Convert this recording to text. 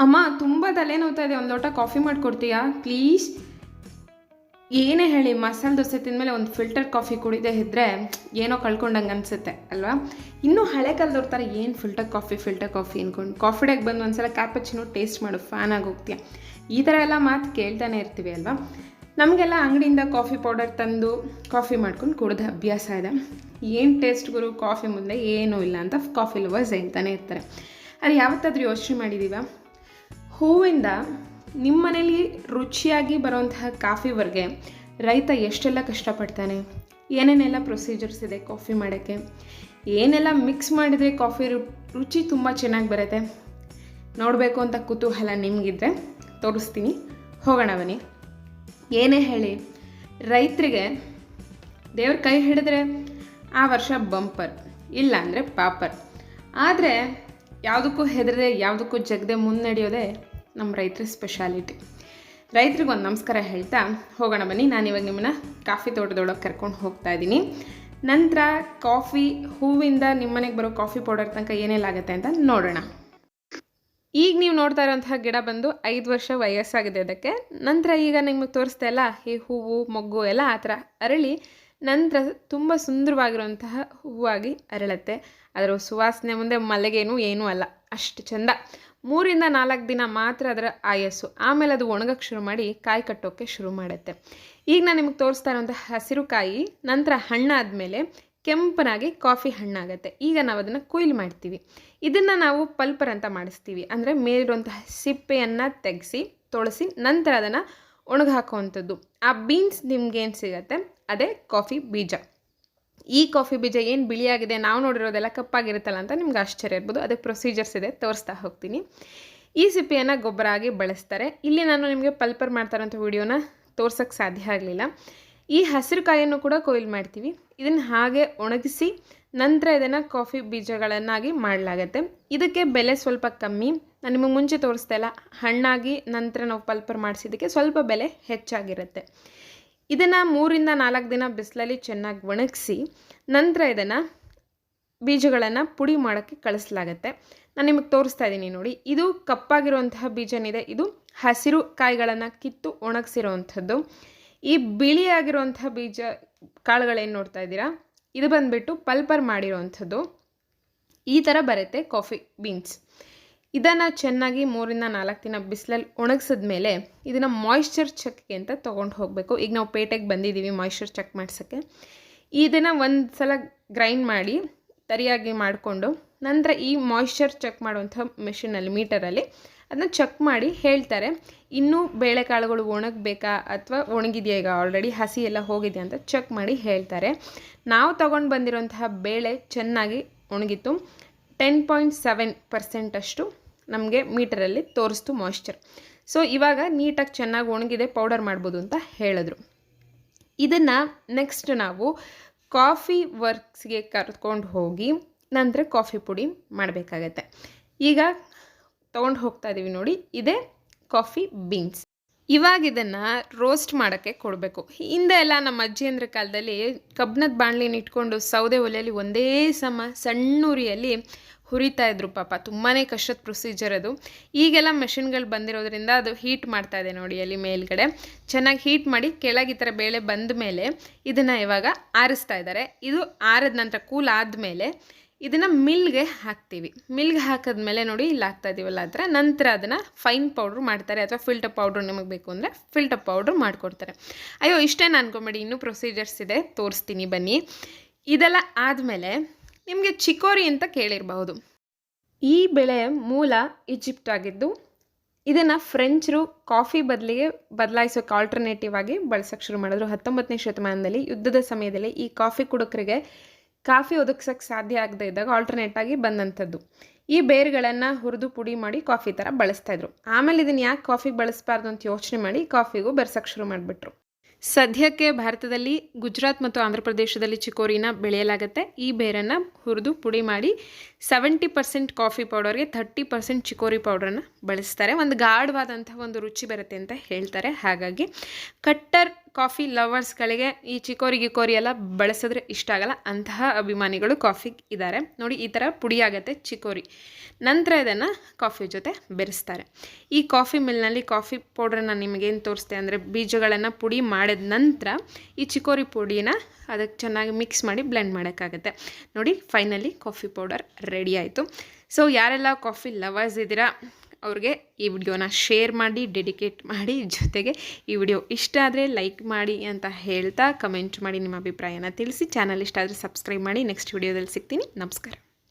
ಅಮ್ಮ ತುಂಬ ತಲೆನೋವ್ತಾ ಇದೆ, ಒಂದು ಲೋಟ ಕಾಫಿ ಮಾಡಿಕೊಡ್ತೀಯಾ ಪ್ಲೀಸ್? ಏನೇ ಹೇಳಿ, ಮಸಾಲೆ ದೋಸೆ ತಿಂದಮೇಲೆ ಒಂದು ಫಿಲ್ಟರ್ ಕಾಫಿ ಕುಡಿದೇ ಇದ್ದರೆ ಏನೋ ಕಳ್ಕೊಂಡಂಗೆ ಅನಿಸುತ್ತೆ ಅಲ್ವಾ? ಇನ್ನೂ ಹಳೆ ಕಾಲದವ್ರ ಥರ ಏನು ಫಿಲ್ಟರ್ ಕಾಫಿ ಅಂದ್ಕೊಂಡು ಕಾಫಿ ಡೇಗೆ ಬಂದು ಒಂದ್ಸಲ ಕ್ಯಾಪಚಿನೋ ಟೇಸ್ಟ್ ಮಾಡು, ಫ್ಯಾನ್ ಆಗಿ ಹೋಗ್ತೀಯ. ಈ ಥರ ಎಲ್ಲ ಮಾತು ಕೇಳ್ತಾನೆ ಇರ್ತೀವಿ ಅಲ್ವಾ? ನಮಗೆಲ್ಲ ಅಂಗಡಿಯಿಂದ ಕಾಫಿ ಪೌಡರ್ ತಂದು ಕಾಫಿ ಮಾಡ್ಕೊಂಡು ಕುಡಿದ ಅಭ್ಯಾಸ ಇದೆ. ಏನು ಟೇಸ್ಟ್ ಗುರು, ಕಾಫಿ ಮುಂದೆ ಏನೂ ಇಲ್ಲ ಅಂತ ಕಾಫಿ ಲವರ್ಸ್ ಹೇಳ್ತಾನೆ ಇರ್ತಾರೆ. ಅದು ಯಾವತ್ತಾದರೂ ಯೋಚನೆ ಮಾಡಿದ್ದೀವ? ಹೂವಿಂದ ನಿಮ್ಮ ಮನೇಲಿ ರುಚಿಯಾಗಿ ಬರುವಂತಹ ಕಾಫಿವರೆಗೆ ರೈತ ಎಷ್ಟೆಲ್ಲ ಕಷ್ಟಪಡ್ತಾನೆ, ಏನೇನೆಲ್ಲ ಪ್ರೊಸೀಜರ್ಸ್ ಇದೆ ಕಾಫಿ ಮಾಡೋಕ್ಕೆ, ಏನೆಲ್ಲ ಮಿಕ್ಸ್ ಮಾಡಿದರೆ ಕಾಫಿ ರುಚಿ ತುಂಬ ಚೆನ್ನಾಗಿ ಬರುತ್ತೆ. ನೋಡಬೇಕು ಅಂತ ಕುತೂಹಲ ನಿಮಗಿದ್ರೆ ತೋರಿಸ್ತೀನಿ, ಹೋಗೋಣ ಬನ್ನಿ. ಏನೇ ಹೇಳಿ, ರೈತರಿಗೆ ದೇವ್ರ ಕೈ ಹಿಡಿದ್ರೆ ಆ ವರ್ಷ ಬಂಪರ್, ಇಲ್ಲ ಅಂದರೆ ಪಾಪರ್. ಆದರೆ ಯಾವುದಕ್ಕೂ ಹೆದರದೆ, ಯಾವುದಕ್ಕೂ ಜಗದೆ ಮುನ್ನಡೆಯೋದೇ ನಮ್ಮ ರೈತರ ಸ್ಪೆಷಾಲಿಟಿ. ರೈತರಿಗೆ ಒಂದು ನಮಸ್ಕಾರ ಹೇಳ್ತಾ ಹೋಗೋಣ ಬನ್ನಿ. ನಾನಿವಾಗ ನಿಮ್ಮನ್ನ ಕಾಫಿ ತೋಟದೊಳಗೆ ಕರ್ಕೊಂಡು ಹೋಗ್ತಾ ಇದ್ದೀನಿ. ನಂತರ ಕಾಫಿ ಹೂವಿಂದ ನಿಮ್ಮನೆಗೆ ಬರೋ ಕಾಫಿ ಪೌಡರ್ ತನಕ ಏನೆಲ್ಲ ಆಗುತ್ತೆ ಅಂತ ನೋಡೋಣ. ಈಗ ನೀವು ನೋಡ್ತಾ ಇರೋಂತಹ ಗಿಡ ಬಂದು 5 ವರ್ಷ ವಯಸ್ಸಾಗಿದೆ ಅದಕ್ಕೆ. ನಂತರ ಈಗ ನಿಮಗೆ ತೋರಿಸ್ತಾ ಇಲ್ಲ, ಈ ಹೂವು ಮೊಗ್ಗು ಎಲ್ಲ ಆ ಥರ ಅರಳಿ ನಂತರ ತುಂಬ ಸುಂದರವಾಗಿರುವಂತಹ ಹೂವಾಗಿ ಅರಳುತ್ತೆ. ಅದರ ಸುವಾಸನೆ ಮುಂದೆ ಮಲ್ಲಿಗೆನೂ ಏನೂ ಅಲ್ಲ, ಅಷ್ಟು ಚೆಂದ. 3 ರಿಂದ 4 ದಿನ ಮಾತ್ರ ಅದರ ಆಯಸ್ಸು, ಆಮೇಲೆ ಅದು ಒಣಗಕ್ಕೆ ಶುರು ಮಾಡಿ ಕಾಯಿ ಕಟ್ಟೋಕ್ಕೆ ಶುರು ಮಾಡುತ್ತೆ. ಈಗ ನಾನು ನಿಮಗೆ ತೋರಿಸ್ತಾ ಇರೋಂಥ ಹಸಿರು ಕಾಯಿ ನಂತರ ಹಣ್ಣಾದಮೇಲೆ ಕೆಂಪನಾಗಿ ಕಾಫಿ ಹಣ್ಣಾಗುತ್ತೆ. ಈಗ ನಾವು ಅದನ್ನು ಕೊಯ್ಲು ಮಾಡ್ತೀವಿ. ಇದನ್ನು ನಾವು ಪಲ್ಪರ್ ಅಂತ ಮಾಡಿಸ್ತೀವಿ, ಅಂದರೆ ಮೇಲಿರುವಂತಹ ಸಿಪ್ಪೆಯನ್ನು ತೆಗೆಸಿ ತೊಳಸಿ ನಂತರ ಅದನ್ನು ಒಣಗಿ ಹಾಕುವಂಥದ್ದು. ಆ ಬೀನ್ಸ್ ನಿಮ್ಗೇನು ಸಿಗುತ್ತೆ ಅದೇ ಕಾಫಿ ಬೀಜ. ಈ ಕಾಫಿ ಬೀಜ ಏನು ಬಿಳಿಯಾಗಿದೆ, ನಾವು ನೋಡಿರೋದೆಲ್ಲ ಕಪ್ಪಾಗಿರುತ್ತಲ್ಲ ಅಂತ ನಿಮ್ಗೆ ಆಶ್ಚರ್ಯ ಇರ್ಬೋದು. ಅದಕ್ಕೆ ಪ್ರೊಸೀಜರ್ಸ್ ಇದೆ, ತೋರಿಸ್ತಾ ಹೋಗ್ತೀನಿ. ಈ ಸಿಪ್ಪೆಯನ್ನು ಗೊಬ್ಬರ ಆಗಿ ಬಳಸ್ತಾರೆ. ಇಲ್ಲಿ ನಾನು ನಿಮಗೆ ಪಲ್ಪರ್ ಮಾಡ್ತಾರಂಥ ವಿಡಿಯೋನ ತೋರ್ಸೋಕ್ಕೆ ಸಾಧ್ಯ ಆಗಲಿಲ್ಲ. ಈ ಹಸಿರು ಕಾಯನ್ನು ಕೂಡ ಕೊಯ್ಲು ಮಾಡ್ತೀವಿ. ಇದನ್ನು ಹಾಗೆ ಒಣಗಿಸಿ ನಂತರ ಇದನ್ನು ಕಾಫಿ ಬೀಜಗಳನ್ನಾಗಿ ಮಾಡಲಾಗತ್ತೆ. ಇದಕ್ಕೆ ಬೆಲೆ ಸ್ವಲ್ಪ ಕಮ್ಮಿ. ನಾನು ನಿಮಗೆ ಮುಂಚೆ ತೋರಿಸ್ತಾ ಇಲ್ಲ, ಹಣ್ಣಾಗಿ ನಂತರ ನಾವು ಪಲ್ಪರ್ ಮಾಡಿಸಿದ್ದಕ್ಕೆ ಸ್ವಲ್ಪ ಬೆಲೆ ಹೆಚ್ಚಾಗಿರುತ್ತೆ. ಇದನ್ನು 3 ರಿಂದ 4 ದಿನ ಬಿಸಿಲಲ್ಲಿ ಚೆನ್ನಾಗಿ ಒಣಗಿಸಿ ನಂತರ ಇದನ್ನು ಬೀಜಗಳನ್ನು ಪುಡಿ ಮಾಡೋಕ್ಕೆ ಕಳಿಸಲಾಗತ್ತೆ. ನಾನು ನಿಮಗೆ ತೋರಿಸ್ತಾ ಇದ್ದೀನಿ ನೋಡಿ. ಇದು ಕಪ್ಪಾಗಿರುವಂತಹ ಬೀಜನಿದೆ, ಇದು ಹಸಿರು ಕಾಯಿಗಳನ್ನು ಕಿತ್ತು ಒಣಗಿಸಿರೋವಂಥದ್ದು. ಈ ಬಿಳಿಯಾಗಿರುವಂಥ ಬೀಜ ಕಾಳುಗಳೇನು ನೋಡ್ತಾ ಇದ್ದೀರಾ, ಇದು ಬಂದುಬಿಟ್ಟು ಪಲ್ಪರ್ ಮಾಡಿರೋವಂಥದ್ದು. ಈ ಥರ ಬರುತ್ತೆ ಕಾಫಿ ಬೀನ್ಸ್. ಇದನ್ನು ಚೆನ್ನಾಗಿ 3 ರಿಂದ 4 ದಿನ ಬಿಸಿಲಲ್ಲಿ ಒಣಗಿಸಿದ ಮೇಲೆ ಇದನ್ನು ಮಾಯಿಶ್ಚರ್ ಚೆಕ್ಗೆ ಅಂತ ತೊಗೊಂಡು ಹೋಗಬೇಕು. ಈಗ ನಾವು ಪೇಟೆಗೆ ಬಂದಿದ್ದೀವಿ ಮಾಯಿಶ್ಚರ್ ಚೆಕ್ ಮಾಡ್ಸೋಕ್ಕೆ. ಇದನ್ನು ಒಂದು ಸಲ ಗ್ರೈಂಡ್ ಮಾಡಿ ತರಿಯಾಗಿ ಮಾಡಿಕೊಂಡು ನಂತರ ಈ ಮಾಯಿಶ್ಚರ್ ಚೆಕ್ ಮಾಡುವಂಥ ಮೆಷಿನಲ್ಲಿ ಮೀಟರಲ್ಲಿ ಅದನ್ನ ಚೆಕ್ ಮಾಡಿ ಹೇಳ್ತಾರೆ, ಇನ್ನೂ ಬೇಳೆಕಾಳುಗಳು ಒಣಗಬೇಕಾ ಅಥವಾ ಒಣಗಿದೆಯಾ, ಈಗ ಆಲ್ರೆಡಿ ಹಸಿ ಎಲ್ಲ ಹೋಗಿದೆ ಅಂತ ಚೆಕ್ ಮಾಡಿ ಹೇಳ್ತಾರೆ. ನಾವು ತೊಗೊಂಡು ಬಂದಿರೋಂತಹ ಬೇಳೆ ಚೆನ್ನಾಗಿ ಒಣಗಿತ್ತು. 10.7% ಅಷ್ಟು ನಮಗೆ ಮೀಟರಲ್ಲಿ ತೋರಿಸ್ತು ಮಾಯಿಶ್ಚರ್. ಸೊ ಇವಾಗ ನೀಟಾಗಿ ಚೆನ್ನಾಗಿ ಒಣಗಿದೆ, ಪೌಡರ್ ಮಾಡ್ಬೋದು ಅಂತ ಹೇಳಿದ್ರು. ಇದನ್ನು ನೆಕ್ಸ್ಟ್ ನಾವು ಕಾಫಿ ವರ್ಕ್ಸ್ಗೆ ಕರ್ಕೊಂಡು ಹೋಗಿ ನಂತರ ಕಾಫಿ ಪುಡಿ ಮಾಡಬೇಕಾಗತ್ತೆ. ಈಗ ತೊಗೊಂಡು ಹೋಗ್ತಾ ಇದ್ದೀವಿ ನೋಡಿ, ಇದೇ ಕಾಫಿ ಬೀನ್ಸ್. ಇವಾಗ ಇದನ್ನು ರೋಸ್ಟ್ ಮಾಡೋಕ್ಕೆ ಕೊಡಬೇಕು. ಹಿಂದೆ ಎಲ್ಲ ನಮ್ಮ ಅಜ್ಜಿಯಂದ್ರ ಕಾಲದಲ್ಲಿ ಕಬ್ಬಿಣದ ಬಾಣಲಿನ ಇಟ್ಕೊಂಡು ಸೌದೆ ಒಲೆಯಲ್ಲಿ ಒಂದೇ ಸಮ ಸಣ್ಣ ಉರಿಯಲ್ಲಿ ಹುರಿತಾ ಇದ್ರು. ಪಾಪ ತುಂಬಾ ಕಷ್ಟದ ಪ್ರೊಸೀಜರ್ ಅದು. ಈಗೆಲ್ಲ ಮೆಷಿನ್ಗಳು ಬಂದಿರೋದ್ರಿಂದ ಅದು ಹೀಟ್ ಮಾಡ್ತಾ ಇದೆ ನೋಡಿ, ಅಲ್ಲಿ ಮೇಲ್ಗಡೆ ಚೆನ್ನಾಗಿ ಹೀಟ್ ಮಾಡಿ ಕೆಳಗೆ ಈ ಥರ ಬೇಳೆ ಬಂದ ಮೇಲೆ ಇದನ್ನು ಇವಾಗ ಆರಿಸ್ತಾ ಇದ್ದಾರೆ. ಇದು ಆರಿದ ನಂತರ ಕೂಲ್ ಆದಮೇಲೆ ಇದನ್ನು ಮಿಲ್ಗೆ ಹಾಕ್ತೀವಿ. ಮಿಲ್ಗೆ ಹಾಕಿದ್ಮೇಲೆ ನೋಡಿ ಇಲ್ಲಿ ಹಾಕ್ತಾ ಇದೀವಲ್ಲ ಆ ಥರ, ನಂತರ ಅದನ್ನು ಫೈನ್ ಪೌಡ್ರ್ ಮಾಡ್ತಾರೆ, ಅಥವಾ ಫಿಲ್ಟರ್ ಪೌಡ್ರ್ ನಿಮಗೆ ಬೇಕು ಅಂದರೆ ಫಿಲ್ಟರ್ ಪೌಡ್ರ್ ಮಾಡಿಕೊಡ್ತಾರೆ. ಅಯ್ಯೋ ಇಷ್ಟೇನು ಅನ್ಕೊಂಬೇಡಿ, ಇನ್ನೂ ಪ್ರೊಸೀಜರ್ಸ್ ಇದೆ, ತೋರಿಸ್ತೀನಿ ಬನ್ನಿ. ಇದೆಲ್ಲ ಆದಮೇಲೆ ನಿಮಗೆ ಚಿಕೋರಿ ಅಂತ ಕೇಳಿರಬಹುದು. ಈ ಬೆಳೆ ಮೂಲ ಈಜಿಪ್ಟ್ ಆಗಿದ್ದು ಇದನ್ನು ಫ್ರೆಂಚರು ಕಾಫಿ ಬದಲಾಯಿಸೋಕೆ ಆಲ್ಟರ್ನೇಟಿವ್ ಆಗಿ ಬಳಸೋಕ್ಕೆ ಶುರು ಮಾಡಿದ್ರು. 19ನೇ ಶತಮಾನದಲ್ಲಿ ಯುದ್ಧದ ಸಮಯದಲ್ಲಿ ಈ ಕಾಫಿ ಕುಡುಕರಿಗೆ ಕಾಫಿ ಒದಗಿಸೋಕ್ಕೆ ಸಾಧ್ಯ ಆಗದೆ ಇದ್ದಾಗ ಆಲ್ಟರ್ನೇಟ್ ಆಗಿ ಬಂದಂಥದ್ದು. ಈ ಬೇರುಗಳನ್ನು ಹುರಿದು ಪುಡಿ ಮಾಡಿ ಕಾಫಿ ಥರ ಬಳಸ್ತಾಯಿದ್ರು. ಆಮೇಲೆ ಇದನ್ನು ಯಾಕೆ ಕಾಫಿಗೆ ಬಳಸಬಾರ್ದು ಅಂತ ಯೋಚನೆ ಮಾಡಿ ಕಾಫಿಗೂ ಬೆರೆಸೋಕ್ಕೆ ಶುರು ಮಾಡಿಬಿಟ್ರು. ಸದ್ಯಕ್ಕೆ ಭಾರತದಲ್ಲಿ ಗುಜರಾತ್ ಮತ್ತು ಆಂಧ್ರ ಪ್ರದೇಶದಲ್ಲಿ ಚಿಕೋರಿನ ಬೆಳೆಯಲಾಗುತ್ತೆ. ಈ ಬೇರನ್ನು ಹುರಿದು ಪುಡಿ ಮಾಡಿ 70% ಕಾಫಿ ಪೌಡರ್ಗೆ 30% ಚಿಕೋರಿ ಪೌಡ್ರನ್ನು ಬಳಸ್ತಾರೆ. ಒಂದು ಗಾಢವಾದಂಥ ಒಂದು ರುಚಿ ಬರುತ್ತೆ ಅಂತ ಹೇಳ್ತಾರೆ. ಹಾಗಾಗಿ ಕಟ್ಟರ್ ಕಾಫಿ ಲವರ್ಸ್ಗಳಿಗೆ ಈ ಚಿಕೋರಿ ಗಿಕೋರಿ ಎಲ್ಲ ಬಳಸಿದ್ರೆ ಇಷ್ಟ ಆಗಲ್ಲ, ಅಂತಹ ಅಭಿಮಾನಿಗಳು ಕಾಫಿಗೆ ಇದ್ದಾರೆ. ನೋಡಿ ಈ ಥರ ಪುಡಿ ಆಗುತ್ತೆ ಚಿಕೋರಿ. ನಂತರ ಇದನ್ನು ಕಾಫಿ ಜೊತೆ ಬೆರೆಸ್ತಾರೆ. ಈ ಕಾಫಿ ಮಿಲ್ನಲ್ಲಿ ಕಾಫಿ ಪೌಡ್ರನ್ನ ನಿಮಗೇನು ತೋರಿಸ್ತೆ ಅಂದರೆ ಬೀಜಗಳನ್ನು ಪುಡಿ ಮಾಡಿದ ನಂತರ ಈ ಚಿಕೋರಿ ಪುಡಿನ ಅದಕ್ಕೆ ಚೆನ್ನಾಗಿ ಮಿಕ್ಸ್ ಮಾಡಿ ಬ್ಲೆಂಡ್ ಮಾಡೋಕ್ಕಾಗುತ್ತೆ. ನೋಡಿ ಫೈನಲಿ ಕಾಫಿ ಪೌಡರ್ ರೆಡಿ ಆಯಿತು. ಸೊ ಯಾರೆಲ್ಲ ಕಾಫಿ ಲವರ್ಸ್ ಇದ್ದೀರಾ ಅವ್ರಿಗೆ ಈ ವಿಡಿಯೋನ ಶೇರ್ ಮಾಡಿ, ಡೆಡಿಕೇಟ್ ಮಾಡಿ, ಜೊತೆಗೆ ಈ ವಿಡಿಯೋ ಇಷ್ಟ ಆದರೆ ಲೈಕ್ ಮಾಡಿ ಅಂತ ಹೇಳ್ತಾ ಕಮೆಂಟ್ ಮಾಡಿ ನಿಮ್ಮ ಅಭಿಪ್ರಾಯನ ತಿಳಿಸಿ. ಚಾನಲ್ ಇಷ್ಟ ಆದರೆ ಸಬ್ಸ್ಕ್ರೈಬ್ ಮಾಡಿ. ನೆಕ್ಸ್ಟ್ ವಿಡಿಯೋದಲ್ಲಿ ಸಿಗ್ತೀನಿ. ನಮಸ್ಕಾರ.